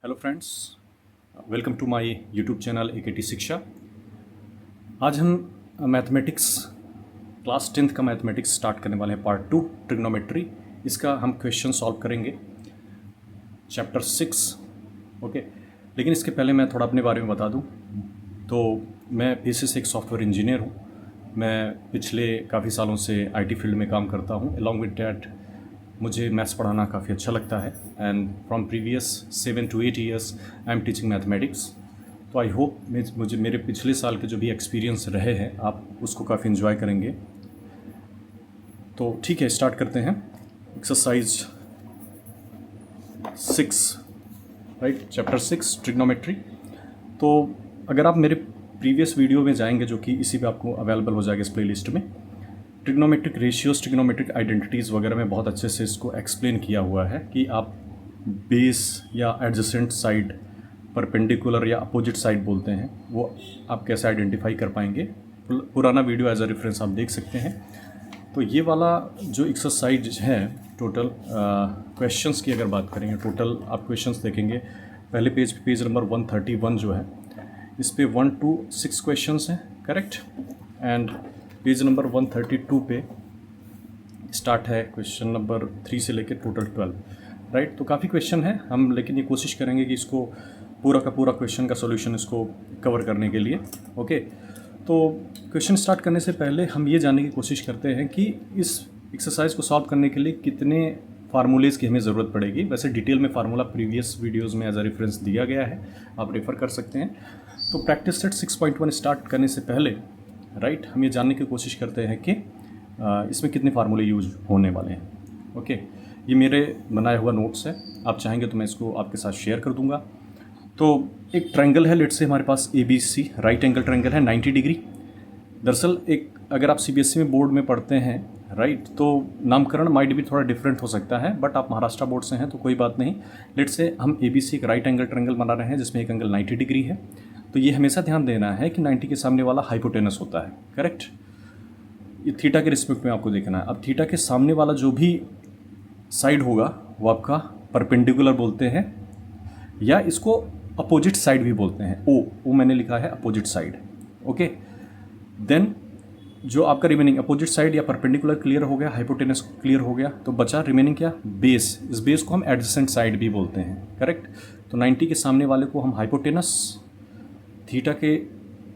Hello friends, welcome to my YouTube channel AKT Shiksha. आज हम mathematics class 10th का mathematics start करने वाले हैं, पार्ट 2 ट्रिग्नोमेट्री। इसका हम क्वेश्चन सॉल्व करेंगे, चैप्टर 6। ओके, लेकिन इसके पहले मैं थोड़ा अपने बारे में बता दूं। तो मैं पेशे से एक सॉफ्टवेयर इंजीनियर हूं। मैं पिछले काफ़ी सालों से आईटी फील्ड में काम करता हूं। अलॉन्ग विद डैट मुझे मैथ्स पढ़ाना काफ़ी अच्छा लगता है, and from previous 7 to 8 years I am teaching mathematics. तो आई होप मुझे मेरे पिछले साल के जो भी एक्सपीरियंस रहे हैं आप उसको काफ़ी इन्जॉय करेंगे। तो ठीक है, स्टार्ट करते हैं। Exercise 6, right, chapter 6 trigonometry. तो अगर आप मेरे प्रीवियस वीडियो में जाएंगे, जो कि इसी पे आपको अवेलेबल हो जाएगा इस प्लेलिस्ट में, ट्रिग्नोमेट्रिक रेशियोज, ट्रिग्नोमेट्रिक आइडेंटिटीज़ वगैरह में बहुत अच्छे से इसको एक्सप्लेन किया हुआ है कि आप बेस या एडजेसेंट साइड, परपेंडिकुलर या अपोजिट साइड बोलते हैं, वो आप कैसे आइडेंटिफाई कर पाएंगे। पुराना वीडियो एज अ रेफरेंस आप देख सकते हैं। तो ये वाला जो एक्सरसाइज है, टोटल क्वेश्चंस की अगर बात करेंगे, टोटल आप क्वेश्चंस देखेंगे पहले पेज नंबर 131 जो है, इस पे 1 to 6 क्वेश्चंस हैं, करेक्ट। एंड पेज नंबर 132 पे स्टार्ट है क्वेश्चन नंबर 3 से लेकर टोटल 12, राइट। तो काफ़ी क्वेश्चन है हम, लेकिन ये कोशिश करेंगे कि इसको पूरा का पूरा क्वेश्चन का सॉल्यूशन इसको कवर करने के लिए। ओके, तो क्वेश्चन स्टार्ट करने से पहले हम ये जानने की कोशिश करते हैं कि इस एक्सरसाइज को सॉल्व करने के लिए कितने फार्मूलेज़ की हमें ज़रूरत पड़ेगी। वैसे डिटेल में फार्मूला प्रीवियस वीडियोज़ में एज अ रेफरेंस दिया गया है, आप रेफ़र कर सकते हैं। तो प्रैक्टिस सेट 6.1 स्टार्ट करने से पहले, राइट, हम ये जानने की कोशिश करते हैं कि इसमें कितने फार्मूले यूज होने वाले हैं। ओके, ये मेरे बनाया हुआ नोट्स है, आप चाहेंगे तो मैं इसको आपके साथ शेयर कर दूंगा। तो एक ट्रायंगल है, लेट्स से हमारे पास ABC, राइट एंगल ट्रायंगल है 90 डिग्री। दरअसल एक अगर आप CBSE में बोर्ड में पढ़ते हैं, राइट, तो नामकरण माइट भी थोड़ा डिफरेंट हो सकता है, बट आप महाराष्ट्र बोर्ड से हैं तो कोई बात नहीं। लेट्स से हम ABC एक राइट एंगल ट्रायंगल बना रहे हैं जिसमें एक एंगल 90 डिग्री है। तो ये हमेशा ध्यान देना है कि 90 के सामने वाला हाइपोटेनस होता है, करेक्ट। ये थीटा के रिस्पेक्ट में आपको देखना है। अब थीटा के सामने वाला जो भी साइड होगा वो आपका परपेंडिकुलर बोलते हैं, या इसको अपोजिट साइड भी बोलते हैं। ओ मैंने लिखा है अपोजिट साइड। ओके, देन जो आपका रिमेनिंग अपोजिट साइड या परपेंडिकुलर क्लियर हो गया, हाइपोटेनस क्लियर हो गया, तो बचा रिमेनिंग क्या, बेस। इस बेस को हम एडजेसेंट साइड भी बोलते हैं, करेक्ट। तो 90 के सामने वाले को हम हाइपोटेनस, थीटा के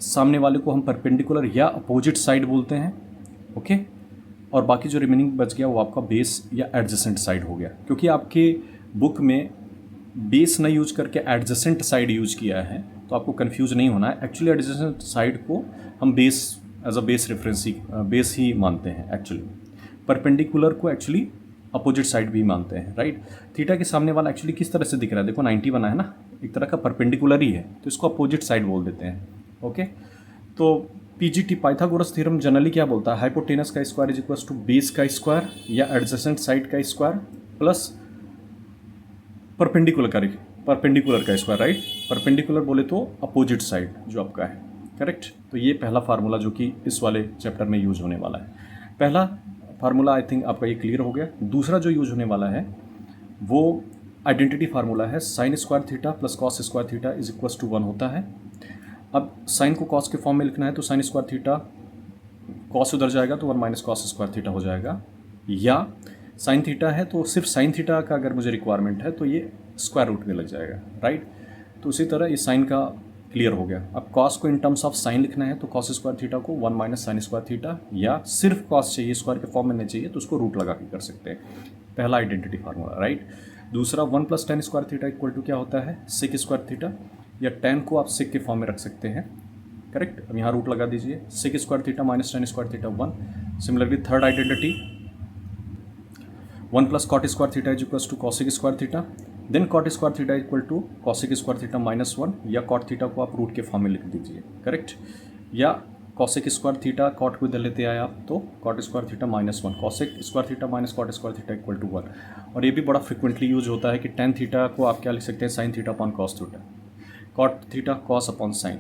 सामने वाले को हम परपेंडिकुलर या अपोजिट साइड बोलते हैं। ओके, और बाकी जो रिमेनिंग बच गया वो आपका बेस या एडजेसेंट साइड हो गया। क्योंकि आपके बुक में बेस न यूज करके एडजेसेंट साइड यूज किया है, तो आपको कंफ्यूज नहीं होना है। एक्चुअली एडजेसेंट साइड को हम base as a base reference ही बेस ही मानते हैं एक्चुअली। परपेंडिकुलर को एक्चुअली अपोजिट साइड भी मानते हैं, राइट। थीटा के सामने वाला एक्चुअली किस तरह से दिख रहा है, देखो 90 बना है ना, एक तरह का परपेंडिकुलर ही है, तो इसको अपोजिट साइड बोल देते हैं। ओके, तो PGT पाइथागोरस थ्योरम जनरली क्या बोलता है, हाइपोटेनस का square is equal to base का स्क्वायर या एडजेसेंट साइड का स्क्वायर प्लस परपेंडिकुलर का स्क्वायर, राइट। परपेंडिकुलर बोले तो अपोजिट साइड जो आपका है, करेक्ट। तो ये पहला फार्मूला जो कि इस वाले चैप्टर में यूज होने वाला है। पहला फार्मूला आई थिंक आपका ये क्लियर हो गया। दूसरा जो यूज होने वाला है वो आइडेंटिटी फार्मूला है, sine square theta plus cos square theta is equal to 1 होता है। अब साइन को कॉस के फॉर्म में लिखना है तो साइन स्क्वायर थीटा, कॉस उधर जाएगा तो 1 माइनस कॉस स्क्वायर थीटा हो जाएगा, या साइन थीटा है तो सिर्फ साइन थीटा का अगर मुझे रिक्वायरमेंट है तो ये स्क्वायर रूट में लग जाएगा, राइट। तो उसी तरह ये साइन का क्लियर हो गया। अब कॉस को इन टर्म्स ऑफ साइन लिखना है तो कॉस स्क्वायर थीटा को 1 माइनस साइन स्क्वायर थीटा, या सिर्फ कॉस चाहिए, स्क्वायर के फॉर्म में नहीं चाहिए तो उसको रूट लगा के कर सकते हैं। पहला आइडेंटिटी फार्मूला, राइट। दूसरा 1 plus tan square theta equal to क्या होता है, सेक स्क्वायर थीटा, या टेन को आप सेक के फॉर्म में रख सकते हैं, करेक्ट। अब यहाँ रूट लगा दीजिए, sec square theta minus tan square theta 1। Similarly third identity 1 plus cot square theta is equal to cosec square theta, then cot square theta equal to cosec square theta minus 1, या cot theta को आप root के form में लिख दीजिए, correct. या cosec square theta cot को इधर लेते आए आप तो cot square theta minus 1, cosec square theta minus cot square theta equal to 1। और ये भी बड़ा फ्रिक्वेंटली यूज होता है कि टेन थीटा को आप क्या लिख सकते हैं, sine theta upon cos theta, cot theta cos upon sine.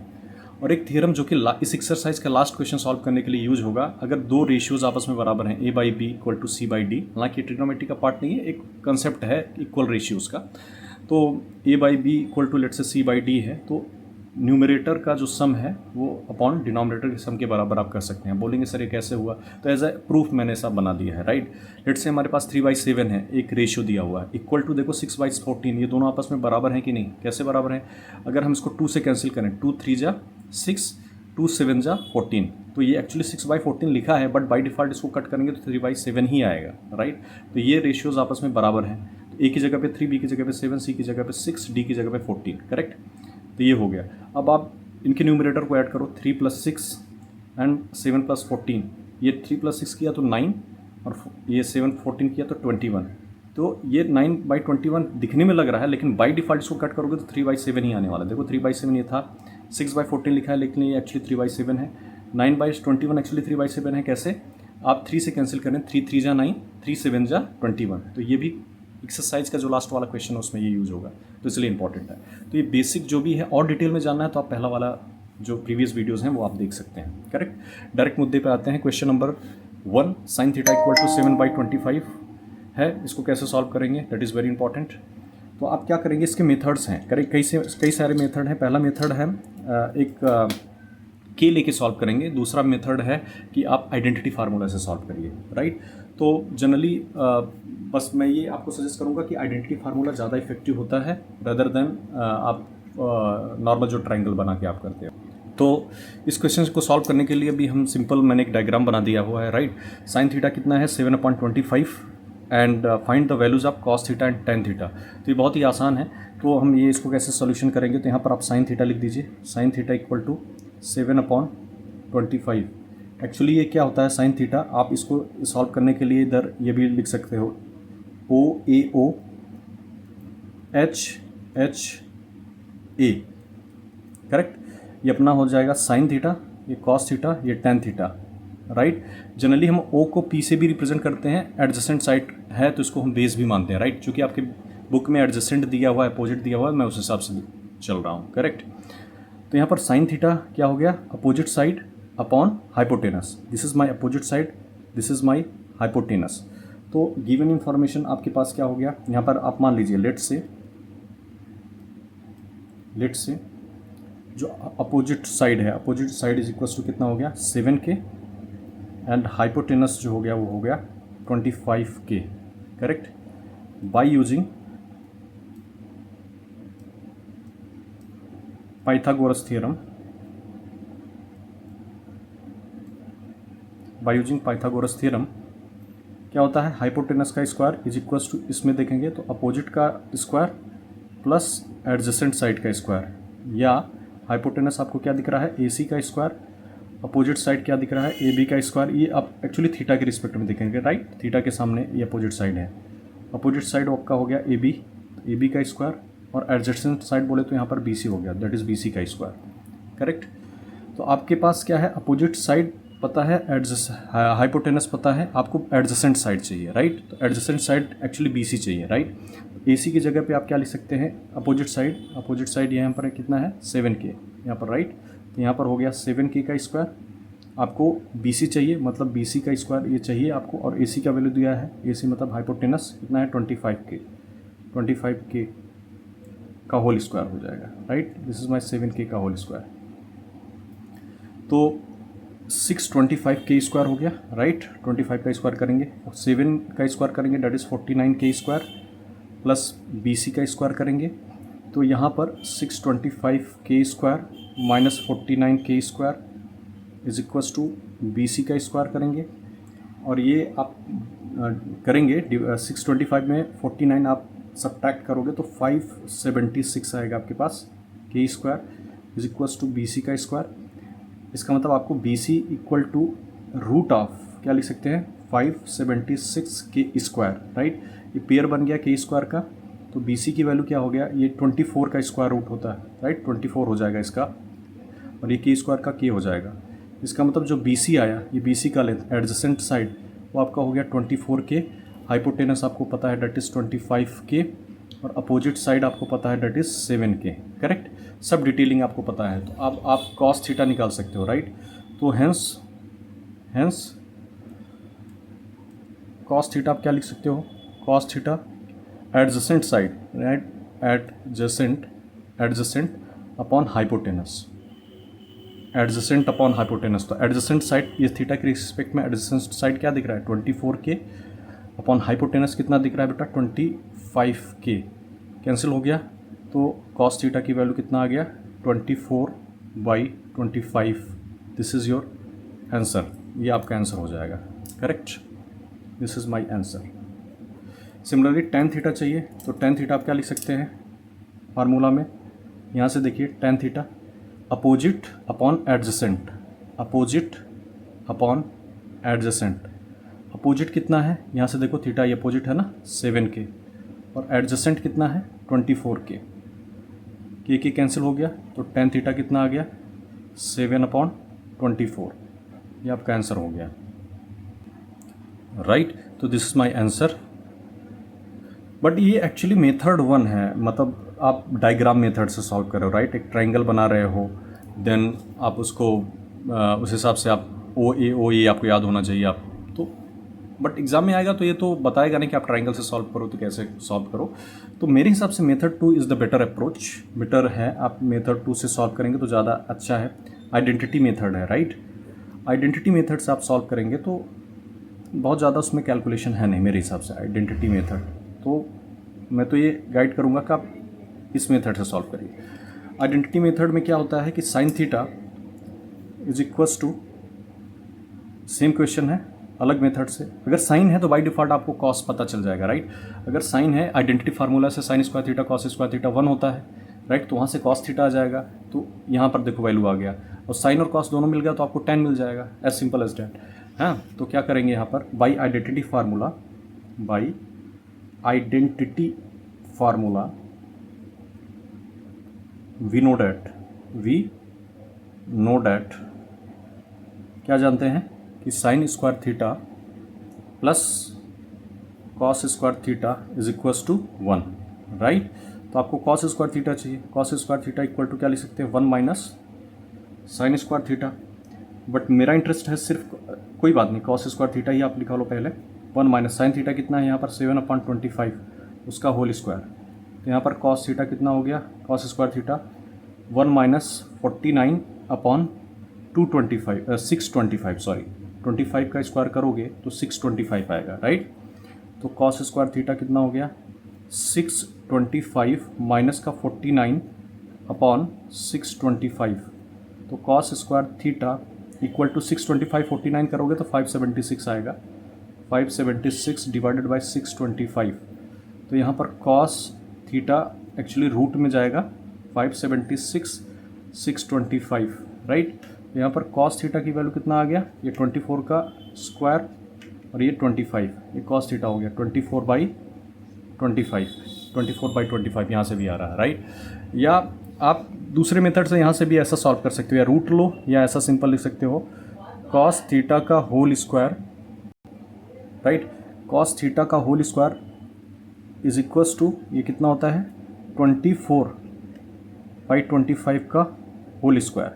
और एक थ्योरम जो कि इस एक्सरसाइज का लास्ट क्वेश्चन सॉल्व करने के लिए यूज होगा, अगर दो रेशियोज आपस में बराबर हैं, A/B इक्वल टू C/D, हालांकि ट्रिग्नोमेट्री का पार्ट नहीं है, एक कंसेप्ट है इक्वल रेशियोज का, तो a by b equal to let's say c by d है, तो न्यूमरेटर का जो सम है वो अपॉन डिनोमिनेटर के सम के बराबर आप कर सकते हैं। बोलेंगे सर ये कैसे हुआ, तो एज ए प्रूफ मैंने ऐसा बना दिया है, राइट। लेट से हमारे पास 3/7 है, एक रेशियो दिया हुआ है, इक्वल टू देखो 6/14, ये दोनों आपस में बराबर हैं कि नहीं, कैसे बराबर हैं, अगर हम इसको 2 से कैंसिल करें, 2 3 जा 6, 2 7 जा 14, तो ये एक्चुअली 6/14 लिखा है, बट बाई डिफ़ॉल्ट इसको कट करेंगे तो 3/7 ही आएगा, राइट। तो ये रेशियोज आपस में बराबर हैं, तो ए की जगह पे 3, बी की जगह पे 7, सी की जगह पे 6, डी की जगह पे 14, करेक्ट। तो ये हो गया। अब आप इनके न्यूमरेटर को ऐड करो, 3 + 6 एंड 7 + 14, ये 3 + 6 किया तो 9 और ये 7 14 किया तो 21, तो ये 9/21 दिखने में लग रहा है, लेकिन बाई डिफ़ॉल्ट इसको कट करोगे तो 3/7 ही आने वाला है। देखो 3/7 ये था, 6/14 लिखा है, लेकिन ये एक्चुअली 3/7 है, 9/21 एक्चुअली 3/7 है। कैसे, आप 3 से कैंसिल करें, 3 3 जा 9, 3 7 जा 21, तो ये भी एक्सरसाइज का जो लास्ट वाला क्वेश्चन है उसमें ये यूज़ होगा, तो इसलिए इंपॉर्टेंट है। तो ये बेसिक जो भी है, और डिटेल में जानना है तो आप पहला वाला जो प्रीवियस वीडियोज़ हैं वो आप देख सकते हैं, करेक्ट। डायरेक्ट मुद्दे पे आते हैं। Question number 1, sin theta equal to 7/25 है, इसको कैसे सॉल्व करेंगे, दैट इज़ वेरी इंपॉर्टेंट। तो आप क्या करेंगे, इसके मेथड्स हैं, कई सारे मेथड हैं। पहला मेथड है एक के लेके सॉल्व करेंगे, दूसरा मेथड है कि आप आइडेंटिटी फार्मूला से सॉल्व करिए, राइट। तो जनरली बस मैं ये आपको सजेस्ट करूँगा कि आइडेंटिटी फार्मूला ज़्यादा इफेक्टिव होता है रदर देन आप नॉर्मल जो ट्रायंगल बना के आप करते हो। तो इस क्वेश्चन को सॉल्व करने के लिए अभी हम सिंपल, मैंने एक डायग्राम बना दिया हुआ है, राइट। साइन थीटा कितना है, 7/25 and find the values of cos theta and tan theta. तो ये बहुत ही आसान है, तो हम ये इसको कैसे सोल्यूशन करेंगे, तो यहाँ पर आप साइन थीटा लिख दीजिए, sine theta equal to 7/25। Actually ये क्या होता है साइन थीटा, आप इसको सॉल्व करने के लिए इधर ये भी लिख सकते हो, OAO HHA, करेक्ट। ये अपना हो जाएगा साइन थीटा, ये कॉस थीटा, ये टेन थीटा, राइट। जनरली हम O को P से भी रिप्रेजेंट करते हैं, एडजेसेंट साइड है तो इसको हम बेस भी मानते हैं, राइट। चूँकि आपके बुक में एडजेसेंट दिया हुआ है, अपोजिट दिया हुआ है, मैं उस हिसाब से चल रहा हूँ, करेक्ट। तो यहाँ पर साइन थीटा क्या हो गया, opposite side upon hypotenuse, this is my opposite side, this is my hypotenuse. तो गिवन इंफॉर्मेशन आपके पास क्या हो गया, यहाँ पर आप मान लीजिए लेट से जो अपोजिट साइड है, opposite side is equal to कितना हो गया 7K एंड हाइपोटेनस जो हो गया वो हो गया 25K, correct. By using Pythagoras theorem, क्या होता है, हाइपोटेनस का स्क्वायर इज इक्वल्स टू, इसमें देखेंगे तो अपोजिट का स्क्वायर प्लस एडजेसेंट साइड का स्क्वायर, या हाइपोटेनस आपको क्या दिख रहा है, AC का स्क्वायर, अपोजिट साइड क्या दिख रहा है, AB का स्क्वायर। ये आप एक्चुअली थीटा के रिस्पेक्ट में देखेंगे, राइट। थीटा के सामने ये अपोजिट साइड है, अपोजिट साइड आपका हो गया AB, AB का स्क्वायर, और एडजेसेंट साइड बोले तो यहाँ पर BC हो गया, दैट इज़ BC का स्क्वायर, करेक्ट। तो आपके पास क्या है, अपोजिट साइड पता है, हाइपोटेनस पता है, आपको एडजेसेंट साइड चाहिए, राइट। तो एडजेसेंट साइड एक्चुअली BC चाहिए, राइट। AC की जगह पे आप क्या लिख सकते हैं, अपोजिट साइड यहाँ पर कितना है 7K यहाँ पर, राइट। तो यहाँ पर हो गया 7K का स्क्वायर, आपको BC चाहिए, मतलब BC का स्क्वायर ये चाहिए आपको, और AC का वैल्यू दिया है, AC मतलब हाइपोटेनस कितना है 25K का होल स्क्वायर हो जाएगा, right. This is my 7K का होल स्क्वायर। तो 625K स्क्वायर हो गया, राइट। 25 का स्क्वायर करेंगे और 7 का स्क्वायर करेंगे, that is 49K square, plus BC का स्क्वायर करेंगे, तो यहाँ पर 625K square minus 49K square is equals to BC का स्क्वायर करेंगे, और ये आप करेंगे 625 में 49 आप सब्ट्रैक्ट करोगे तो 576 आएगा आपके पास, K square is equals to BC का स्क्वायर। इसका मतलब आपको BC equal to root of क्या लिख सकते हैं 576K स्क्वायर, राइट। ये पेयर बन गया K स्क्वायर का, तो BC की वैल्यू क्या हो गया, ये 24 का स्क्वायर रूट होता है, राइट। 24 हो जाएगा इसका, और ये K स्क्वायर का K हो जाएगा। इसका मतलब जो BC आया, ये BC का लेंथ एडजेसेंट साइड वो आपका हो गया 24K, हाइपोटेनस आपको पता है डेट इज़ 25K, और अपोजिट साइड आपको पता है डेट इज़ 7K, करेक्ट। सब डिटेलिंग आपको पता है, तो अब आप कॉस थीटा निकाल सकते हो, राइट। तो हेंस कॉस थीटा आप क्या लिख सकते हो, cos theta adjacent side, right, adjacent upon hypotenuse, adjacent upon hypotenuse. तो एडजेसेंट साइड ये थीटा के रिस्पेक्ट में एडजेसेंट साइड क्या दिख रहा है 24K अपॉन हाइपोटेनस कितना दिख रहा है बेटा 25K। कैंसिल हो गया तो कॉस थीटा की वैल्यू कितना आ गया 24/25। दिस इज़ योर आंसर, ये आपका आंसर हो जाएगा, correct. This is my answer. Similarly ten theta चाहिए तो टेन थीटा आप क्या लिख सकते हैं फार्मूला में, यहाँ से देखिए tan theta opposite upon adjacent, opposite upon adjacent. Opposite कितना है यहाँ से देखो थीटा ये अपोजिट है ना 7K और एडजेसेंट कितना है 24K। के कैंसिल हो गया तो टेन थीटा कितना आ गया 7/24। ये आपका आंसर हो गया, राइट। तो this is my answer. But ये एक्चुअली मेथड 1 है, मतलब आप डायग्राम मेथड से सॉल्व कर रहे हो, राइट। एक ट्राइंगल बना रहे हो, देन आप उसको उस हिसाब से आप ओ ए आपको याद होना चाहिए आप तो। बट एग्जाम में आएगा तो ये तो बताएगा नहीं कि आप ट्राइंगल से सॉल्व करो तो कैसे सॉल्व करो। तो मेरे हिसाब से method 2 is the better approach, better है। आप मेथड 2 से सॉल्व करेंगे तो ज़्यादा अच्छा है। आइडेंटिटी मेथड है, राइट। आइडेंटिटी मेथड से आप सॉल्व करेंगे तो बहुत ज़्यादा उसमें कैलकुलेशन है नहीं मेरे हिसाब से आइडेंटिटी मेथड। तो मैं तो ये गाइड करूँगा कि आप इस मेथड से सॉल्व करिए। आइडेंटिटी मेथड में क्या होता है कि sine theta is equals to, same question है अलग मेथड से। अगर साइन है तो बाय डिफॉल्ट आपको कॉस पता चल जाएगा, राइट। अगर साइन है आइडेंटिटी फार्मूला से sign square theta cos square theta 1 होता है, राइट। तो वहाँ से कॉस थीटा आ जाएगा, तो यहाँ पर देखो वैल्यू आ गया और साइन और कॉस दोनों मिल गया तो आपको 10 मिल जाएगा, एज सिंपल एज डैट। हाँ, तो क्या करेंगे यहाँ पर by identity formula, by identity formula we know that क्या जानते हैं कि sine square theta plus cos square theta is equals to 1, right. तो आपको कॉस स्क्वायर थीटा चाहिए, cos square theta equal to क्या लिख सकते हैं 1 minus sine square theta. But मेरा इंटरेस्ट है सिर्फ, कोई बात नहीं, कॉस स्क्वायर थीटा ही आप लिखा लो पहले। 1 माइनस साइन थीटा कितना है यहाँ पर 7/25 उसका होल स्क्वायर। तो यहाँ पर कॉस थीटा कितना हो गया cos square theta 1 minus 49/225 625 sorry 25 का स्क्वायर करोगे तो 625 आएगा, राइट। तो कॉस स्क्वायर थीटा कितना हो गया 625 माइनस का 49/625। तो cos square theta equal to 625 49 करोगे तो 576 आएगा, 576 डिवाइडेड बाई 625। तो यहाँ पर कॉस थीटा एक्चुअली रूट में जाएगा 576 625, राइट। यहाँ पर कॉस थीटा की वैल्यू कितना आ गया ये 24 का स्क्वायर और ये 25, ये कॉस थीटा हो गया 24/25 यहाँ से भी आ रहा है, राइट। या आप दूसरे मेथड से यहाँ से भी ऐसा सॉल्व कर सकते हो, या रूट लो या ऐसा सिंपल लिख सकते हो कॉस थीटा का whole square, right. Cos theta का whole square is equals to ये कितना होता है 24/25 का होल स्क्वायर,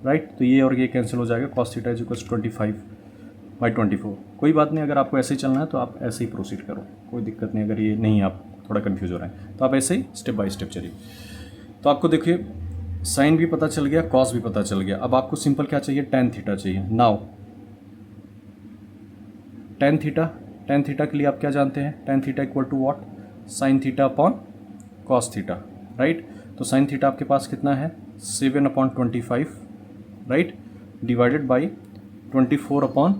राइट। तो ये और ये कैंसिल हो जाएगा, कॉस थीटा इज इक्वल्स 25/24। कोई बात नहीं, अगर आपको ऐसे ही चलना है तो आप ऐसे ही प्रोसीड करो, कोई दिक्कत नहीं। अगर ये नहीं आप थोड़ा कंफ्यूज हो रहे हैं तो आप ऐसे ही स्टेप बाय स्टेप चलिए। तो आपको देखिए साइन भी पता चल गया, कॉस भी पता चल गया। अब आपको सिंपल क्या चाहिए टेन थीटा चाहिए। नाउ टेन थीटा के लिए आप क्या जानते हैं tan theta equal to what sine theta upon cos theta, right. तो साइन थीटा आपके पास कितना है 7/25, राइट, डिवाइडेड बाई 24/25।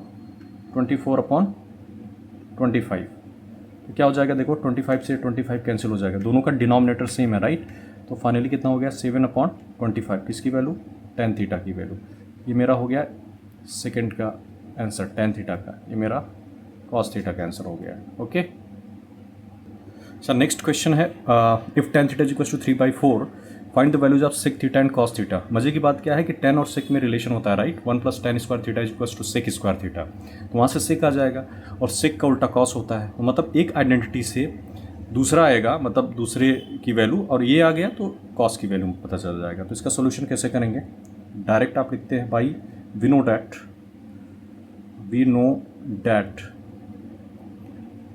तो क्या हो जाएगा देखो 25 से 25 कैंसिल हो जाएगा, दोनों का डिनोमिनेटर सेम है, राइट। तो फाइनली कितना हो गया 7/25, किसकी वैल्यू टेन थीटा की वैल्यू। ये मेरा हो गया सेकंड का आंसर टेन थीटा का, ये मेरा कॉस थीटा का आंसर हो गया, ओके। सर नेक्स्ट क्वेश्चन है if tan theta is equals to 3/4 find the values of sec theta and cos theta. मजे की बात क्या है कि टेन और सेक में रिलेशन होता है, right. 1 + tan square theta is equals to sec square theta. तो वहाँ से सेक आ जाएगा और सेक का उल्टा कॉस होता है, तो मतलब एक आइडेंटिटी से दूसरा आएगा, मतलब दूसरे की वैल्यू, और ये आ गया तो कॉस की वैल्यू पता चल जाएगा। तो इसका सोल्यूशन कैसे करेंगे, डायरेक्ट आप लिखते हैं by we know that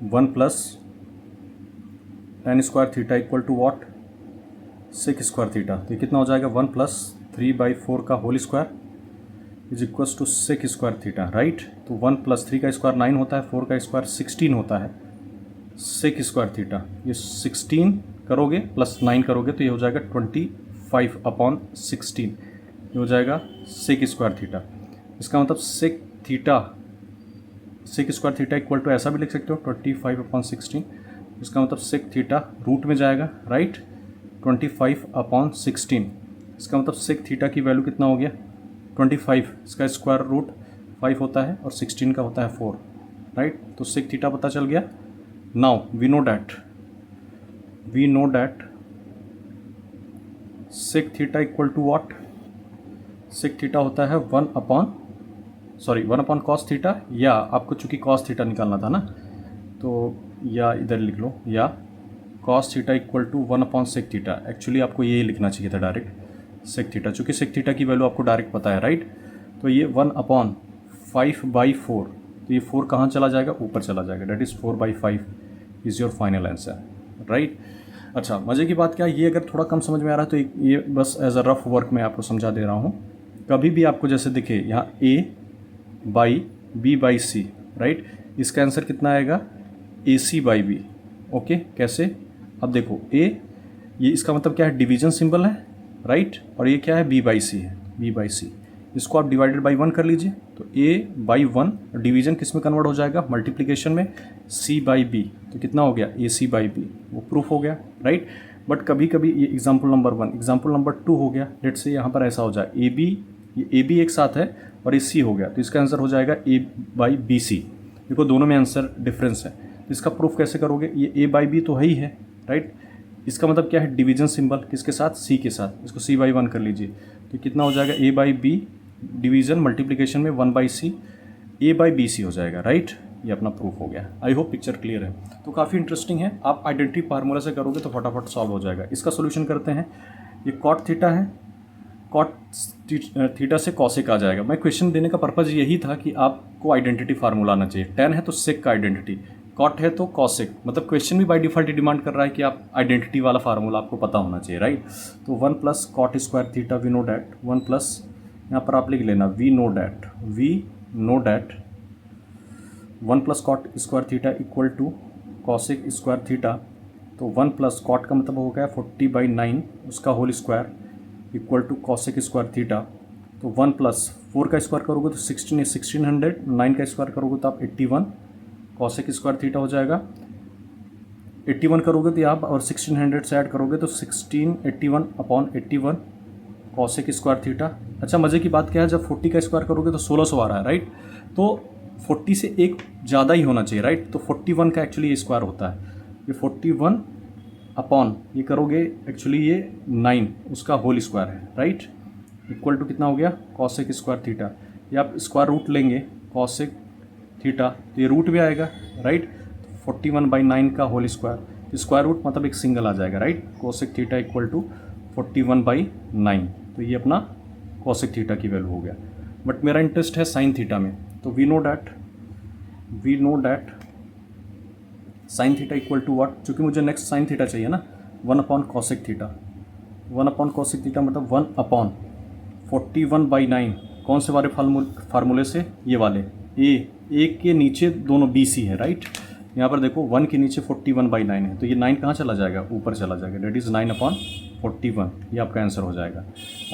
1 + tan square theta equal to what sec square theta, तो ये कितना हो जाएगा 1+3/4 का whole square is equals to sec square theta, right. तो 1+3 का स्क्वायर 9 होता है, 4 का स्क्वायर 16 होता है, सेक स्क्वायर थीटा। ये 16 करोगे प्लस 9 करोगे तो ये हो जाएगा 25/16, ये हो जाएगा सेक स्क्वायर थीटा। इसका मतलब sec square theta equal to ऐसा भी लिख सकते हो 25/16। इसका मतलब सेक थीटा रूट में जाएगा, राइट, 25/16। इसका मतलब सेक थीटा की वैल्यू कितना हो गया 25, इसका स्क्वायर रूट 5 होता है और 16 का होता है 4, राइट। तो सेक थीटा पता चल गया। Now we know that sec theta equal to what, sec theta होता है 1 अपॉन कॉस थीटा, या आपको चूंकि कॉस थीटा निकालना था ना, तो या इधर लिख लो, या कॉस थीटा इक्वल टू 1/सेक थीटा। एक्चुअली आपको ये लिखना चाहिए था डायरेक्ट सेक थीटा, चूँकि सेक थीटा की वैल्यू आपको डायरेक्ट पता है, राइट। तो ये 1/5/4, तो ये 4 कहाँ चला जाएगा, ऊपर चला जाएगा, that is 4/5 is your final answer, right. अच्छा, मज़े की बात क्या है, ये अगर थोड़ा कम समझ में आ रहा है तो ये बस एज अ रफ वर्क मैं आपको समझा दे रहा हूँ। कभी भी आपको जैसे दिखे यहाँ A/B/C, राइट, इसका आंसर कितना आएगा AC/B, ओके। कैसे, अब देखो ये इसका मतलब क्या है, डिवीजन सिंबल है, राइट, और ये क्या है B/C है, B/C। इसको आप डिवाइडेड बाई 1 कर लीजिए, तो A/1 डिवीजन किस में कन्वर्ट हो जाएगा, मल्टीप्लिकेशन में, C/B, तो कितना हो गया AC/B, वो प्रूफ हो गया, राइट। बट कभी कभी ये एग्जाम्पल नंबर 1, एग्जाम्पल नंबर 2 हो गया, लेट से यहाँ पर ऐसा हो जाए ये AB एक साथ है और ये C हो गया, तो इसका आंसर हो जाएगा A/BC। देखो दोनों में आंसर डिफरेंस है, तो इसका प्रूफ कैसे करोगे, ये A/B तो है ही है, राइट। इसका मतलब क्या है, डिवीजन सिंबल किसके साथ, C के साथ, इसको C/1 कर लीजिए, तो कितना हो जाएगा A/B डिवीजन मल्टीप्लिकेशन में 1/C, A/BC हो जाएगा, राइट। ये अपना प्रूफ हो गया। आई होप पिक्चर क्लियर है। तो काफ़ी इंटरेस्टिंग है, आप आइडेंटिटी फार्मूला से करोगे तो फटाफट सॉल्व हो जाएगा। इसका सोल्यूशन करते हैं। ये कॉट थीटा है, कॉट थीटा से कॉसेक आ जाएगा। मैं क्वेश्चन देने का पर्पज़ यही था कि आपको आइडेंटिटी फार्मूला आना चाहिए। टेन है तो सेक का आइडेंटिटी, कॉट है तो कॉसेक, मतलब क्वेश्चन भी बाय डिफ़ॉल्ट डिमांड कर रहा है कि आप आइडेंटिटी वाला फार्मूला आपको पता होना चाहिए, राइट। तो 1+cot square theta, we know that 1+, यहाँ पर आप लिख लेना we know that 1+cot square theta equal to cosec square theta. तो 1+cot का मतलब हो गया 40/9 उसका whole square equal to cosec square theta. तो 1+4 का स्क्वायर करोगे तो 16 है 1600, 9 का स्क्वायर करोगे तो आप 81 कॉसेक स्क्वायर थीटा हो जाएगा। 81 करोगे तो आप और 1600 से ऐड करोगे तो 1681/81 कॉसेक स्क्वायर थीटा। अच्छा, मज़े की बात क्या है, जब 40 का स्क्वायर करोगे तो 1600 आ रहा है, राइट। तो 40 से एक ज़्यादा ही होना चाहिए, राइट। तो 41 का एक्चुअली ये स्क्वायर होता है, ये 41 अपॉन ये करोगे एक्चुअली ये 9 उसका होल स्क्वायर है, राइट, इक्वल टू कितना हो गया कॉसेक स्क्वायर थीटा। ये आप स्क्वायर रूट लेंगे कॉसेक थीटा तो ये रूट में आएगा, राइट। 41/9 का होल स्क्वायर, स्क्वायर रूट मतलब एक सिंगल आ जाएगा, right. Cosec theta equal to 41/9, तो ये अपना कॉसेक थीटा की वैल्यू हो गया। बट मेरा इंटरेस्ट है साइन थीटा में, तो we know that sine theta equal to what, चूँकि मुझे नेक्स्ट साइन थीटा चाहिए ना, 1/cosec थीटा। 1/cosec थीटा मतलब 1/41/9, कौन से वाले फार्मूले से, ये वाले ए के नीचे दोनों BC है, राइट। यहाँ पर देखो 1 के नीचे 41/9 है, तो ये 9 कहाँ चला जाएगा, ऊपर चला जाएगा, डेट इज़ 9/41, ये आपका आंसर हो जाएगा।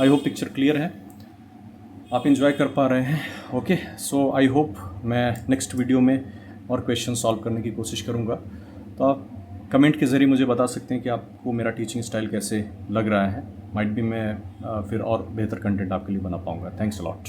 आई होप पिक्चर क्लियर है, आप इंजॉय कर पा रहे हैं, ओके। सो आई होप मैं नेक्स्ट वीडियो में और क्वेश्चन सॉल्व करने की कोशिश करूँगा। तो आप कमेंट के ज़रिए मुझे बता सकते हैं कि आपको मेरा टीचिंग स्टाइल कैसे लग रहा है। माइट भी मैं फिर और बेहतर कंटेंट आपके लिए बना पाऊँगा। Thanks a lot.